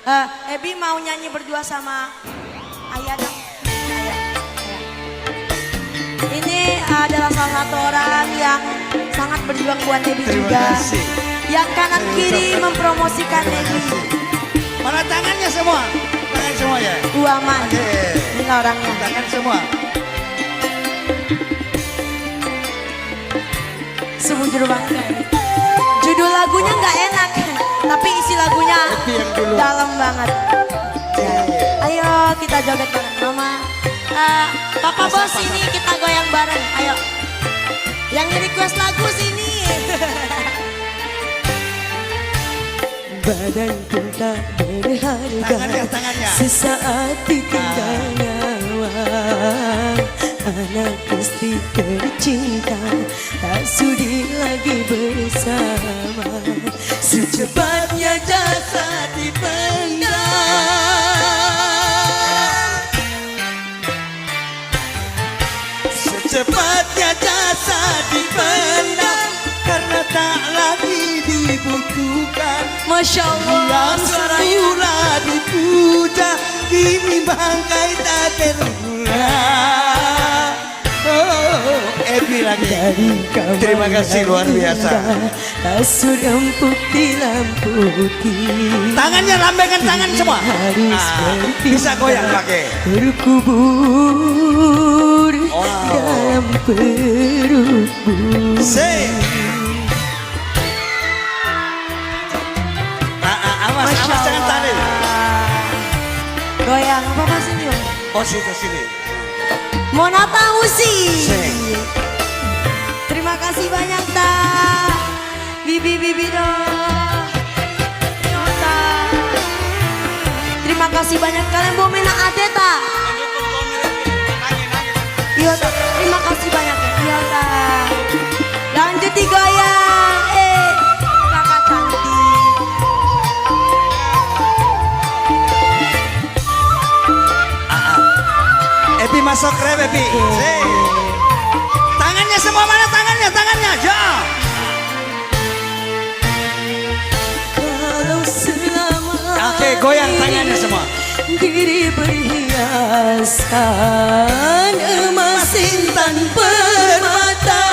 Ebi mau nyanyi berdua sama Ayah dong. Ini adalah salah satu orang yang sangat berjuang buat Ebi juga. Kasih. Yang kanan kiri mempromosikan Ebi. Mana tangannya semua? Tangan semua ya? Uaman. Oke. Ini orangnya. Tangan semua. Sebujur banget. Judul lagunya nggak enak, tapi isi lagunya yang dulu. dalam banget. Ya. Ayo kita joget bareng Mama. Papa Bos ini kita goyang bareng. Ayo. Yang request lagu sini. Badanku tak berharga, Tangannya. sesaat ditinggal nyawa. Anak istri tercinta tak sudi lagi bersama. Secepatnya jasad dipendam, Secepatnya jasad dipendam karena tak lagi dibutuhkan. Masya Allah. Yang semula dipuja kini bangkai tak terulang. Oh, Ebi lagi. dari kamar Terima kasih luar biasa. kasur empuk dilamputi. Tangannya lambaikan tangan semua. Harus Bisa goyang pakai. berkubur Wow. dalam perut bumi. Say. Awas, Masya awas jangan Allah. tarik. Goyang apa sini Om? Oh situ sini. Monata Usi. Sing. Terima kasih banyak Ta. Bibi dong. Nyota. Terima kasih banyak kalian Bomena Adeta. Iya Ta. Terima kasih banyak ya. Iya Ta. Lanjut digoyang. Kakak cantik. Ebi masuk rem Ebi. Say. Tangannya semua mana tangannya? Tangannya. Ya. Kalau selama Oke, goyang tangannya semua. diri berhiasan emas intan permata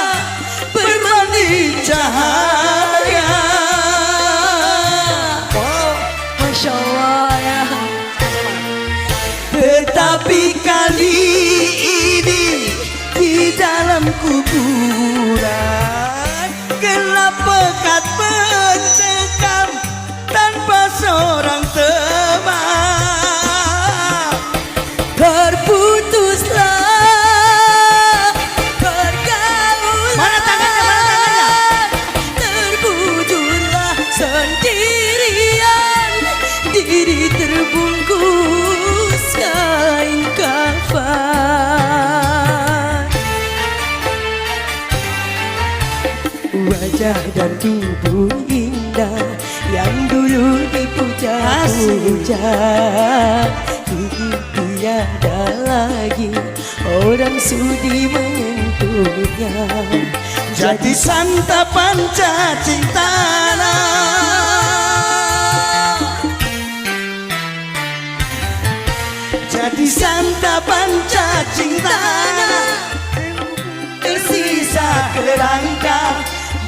bermandi cahaya. Oh. Masya Allah ya. Tetapi kali ini di dalam kuburan gelap pekat mencekam tanpa seorang teman. Terputuslah pergaulan. Mana tangannya? Mana tangannya? Terbujurlah sendirian, diri terbungkus kain kafan. Wajah dan tubuh indah yang dulu dipuja-puja kini tiada lagi orang sudi menyentuhnya. Jadi santapan cacing tanah, jadi santapan cacing tanah, tersisa kerangka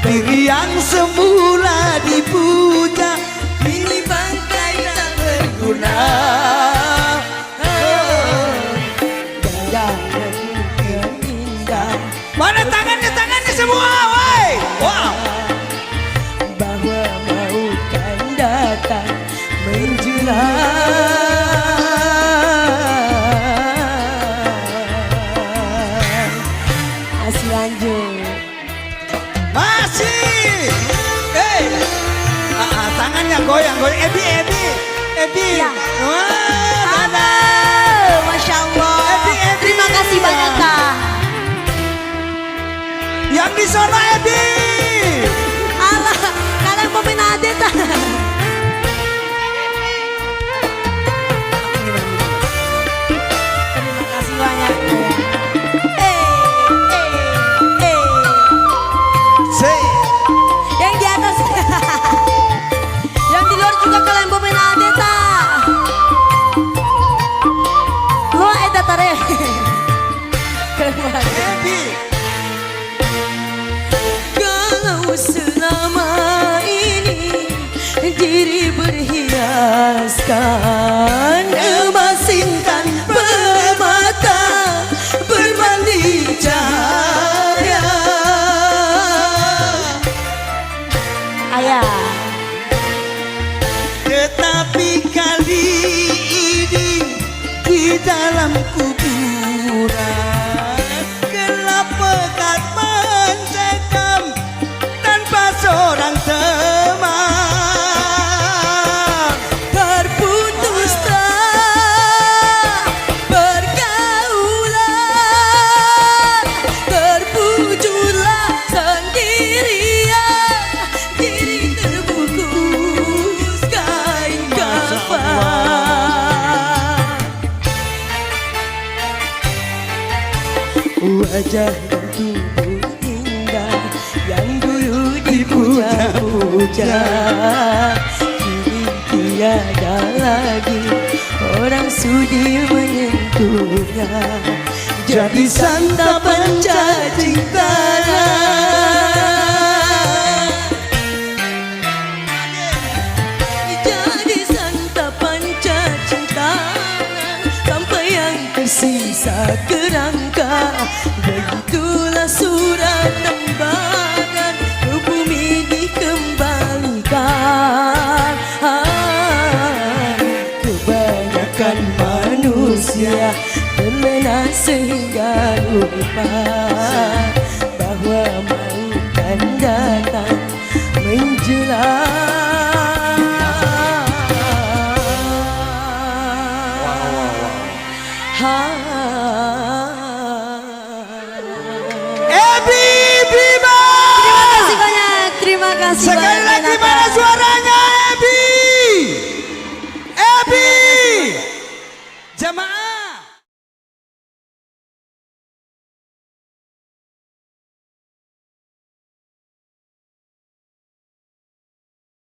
diri yang semula dipuja kini bangkai tak berguna. Bayangan yang indah Mana tangannya? Tangannya semua. Woi. Wow. bahwa mau kan datang menjulang. Masih lanjut. Masih. Tangannya goyang. Ebi. Ya. Wah, Halo. Masya Allah. Ebi. Terima kasih banyak Ta. Yang di sana Ebi. Allah, kalian Bomena Adeta. Terima kasih banyak. Say. Yang di atas. Yang di luar juga kalian Bomena Adeta. Bagaikan emas intan permata bermandi cahaya. Ayah. Tetapi kali ini di dalam kuburan gelap pekat mencekam tanpa seorang teman. Terputuslah pergaulan, terwujudlah sendirian, diri terbungkus kain kafan. Wajah dan tubuh indah yang dulu dipuja-puja, kini tiada lagi orang sudi menyentuhnya. Jadi santapan cacing tanah, jadi santapan cacing tanah, sampai yang tersisa kerangka. Begitulah surat tembakan ke bumi dikembalikan. Kebanyakan manusia terlena sehingga lupa bahwa mau akan datang menjelang